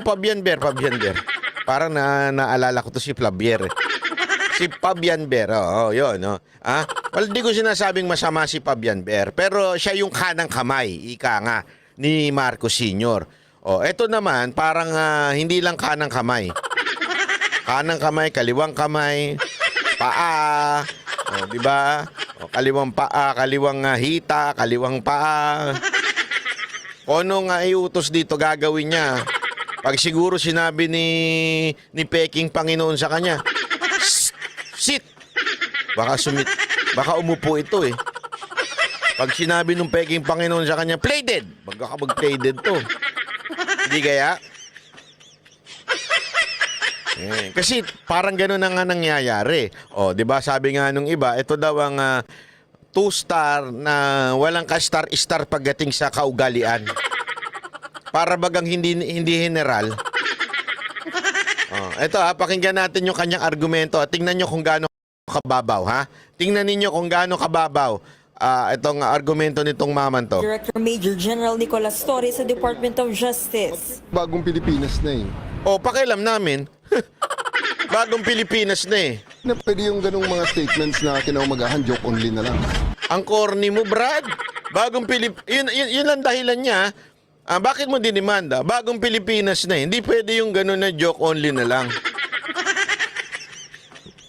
Fabian Ber. Parang naalala ko to si Flavier. Si Fabian Ber, yun, no. Well, di ko sinasabing masama si Fabian Ber, pero siya yung kanang kamay, ika nga, ni Marcos Sr. Eto naman, parang hindi lang kanang kamay. Kanang kamay, kaliwang kamay, paa, di ba? Kaliwang paa, kaliwang hita, kaliwang paa. Kung ano nga iutos dito gagawin niya. Pag siguro sinabi ni Peking Panginoon sa kanya, sit! Baka umupo ito eh. Pag sinabi ng Peking Panginoon sa kanya, play dead! Baka mag-play dead to. Hindi kaya? Kasi parang gano'n na nga nangyayari. Di ba sabi nga nung iba, ito daw ang 2-star na walang ka-star-star pagdating sa kaugalian. Para bagang hindi general. Ito pakinggan natin yung kanyang argumento. Tingnan nyo kung gaano kababaw, ha? Tingnan ninyo kung gaano kababaw itong argumento nitong maman to. Director Major General Nicolas Torres sa Department of Justice. Bagong Pilipinas na eh. Pakialam namin. Bagong Pilipinas na eh. Na pwede yung ganung mga statements na kinaumagahan, joke only na lang. Ang corny mo, Brad. Bagong yun ang dahilan niya. Bakit mo dinimanda? Bagong Pilipinas na eh. Hindi pwede yung gano'n na joke only na lang.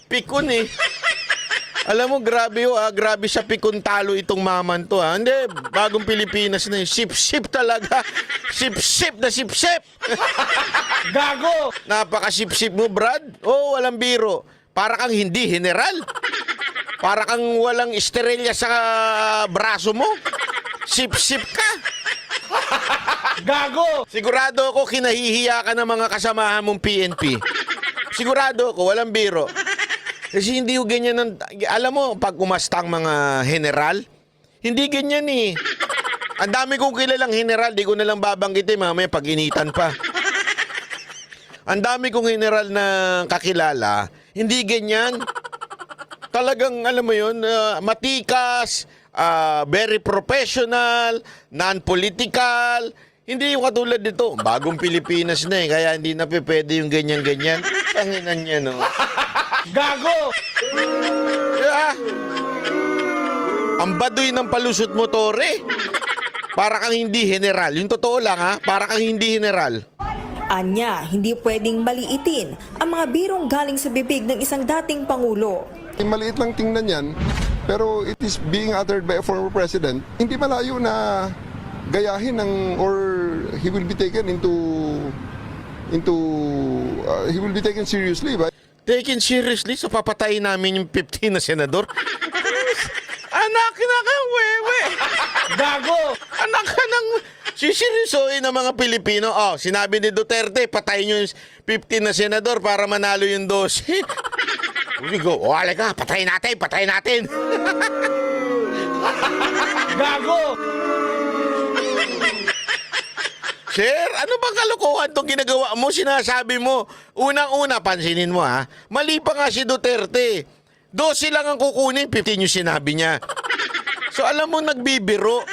Pikon eh. Alam mo, grabe grabe sa pikon talo itong maman to Hindi, bagong Pilipinas na eh. Sip-sip talaga. Sip-sip na sip-sip. Gago! Napaka-sip-sip mo, Brad. Walang biro. Para kang hindi general. Para kang walang esterelya sa braso mo. Sip-sip ka. Gago! Sigurado ako kinahihiya ka ng mga kasamahan mong PNP. Sigurado ako, walang biro. Kasi hindi yung ganyan alam mo, pag umastang mga general, hindi ganyan eh. Ang dami kong kilalang general, di ko nalang babanggitin, mamaya pag-initan pa. Ang dami kong general na kakilala, hindi ganyan. Talagang, alam mo yun, matikas, very professional, non-political. Hindi yung katulad nito, bagong Pilipinas na eh, kaya hindi na pwede yung ganyan-ganyan. Tanginan niya, no? Gago! Ang baduy ng palusot mo, Tore. Para kang hindi general. Yung totoo lang, ha? Para kang hindi general. Anya, hindi pwedeng maliitin ang mga birong galing sa bibig ng isang dating Pangulo. Maliit lang tingnan yan, pero it is being uttered by a former president. Hindi malayo na gayahin or he will be taken he will be taken seriously ba? Taken seriously, so papatayin namin yung 15 na senador. Anak na kang wewe. Gago! Anak ka ng sisirisoin ng mga Pilipino. Sinabi ni Duterte, patayin yung 15 na senador para manalo yung 12. Halika, patayin natin. Gago! Sir, ano bang kalokohan itong ginagawa mo? Sinasabi mo, unang-una, pansinin mo ha, mali pa nga si Duterte. 12 lang ang kukunin, 15 yung sinabi niya. So alam mo, nagbibiro.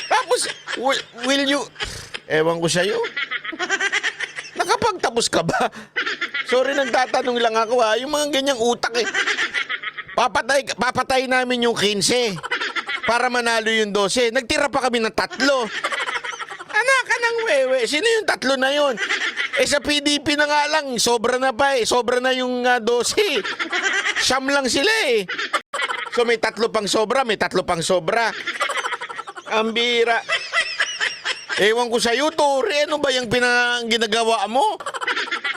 Tapos, will you... Ewan ko sa'yo. Nakapagtapos ka ba? Sorry, nagtatanong lang ako ha. Yung mga ganyang utak eh. Papatay namin yung 15 para manalo yung 12. Nagtira pa kami ng 3. Anak ka ng wewe. Sino yung 3 na yun? Sa PDP na nga lang, sobra na pa eh. Sobra na yung 12. Siyam lang sila eh. So may 3 pang sobra, Ang bira. Ewan ko sa'yo, Tore. Ano ba yung ginagawa mo?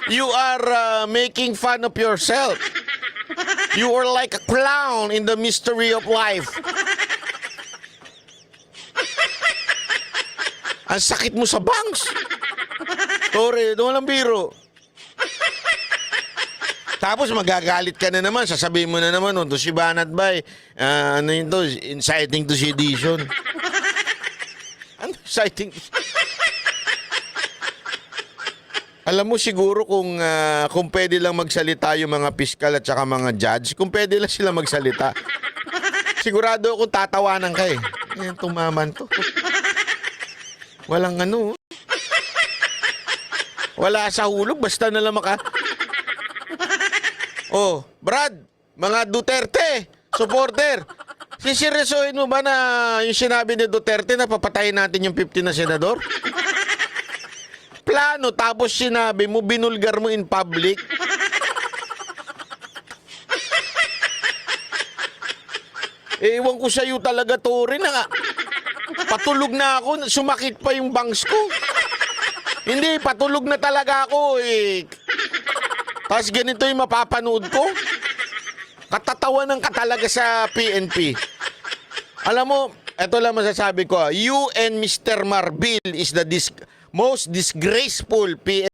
You are making fun of yourself. You are like a clown in the mystery of life. Ang sakit mo sa bangs. Tore, walang biro. Tapos magagalit ka na naman, sasabihin mo na naman, to si Banat Bay, ano yun to, inciting to sedition. Ano inciting? Alam mo siguro kung pwede lang magsalita yung mga piskal at saka mga judge, kung pwede lang sila magsalita, sigurado akong tatawanan ka eh. Ayan, tumaman to. Walang ano. Wala sa hulog, basta na lang Oh, Brad, mga Duterte, supporter. Siseryosohin mo ba na yung sinabi ni Duterte na papatayin natin yung 50 na senador? Plano, tapos sinabi mo, binulgar mo in public. Ewan ko sa'yo talaga, Torin. Patulog na ako, sumakit pa yung bangs ko. Hindi, patulog na talaga ako eh. Tapos ganito yung mapapanood ko. Katatawanan ka talaga sa PNP. Alam mo, eto lang masasabi ko. You and Mr. Marbil is the most disgraceful PNP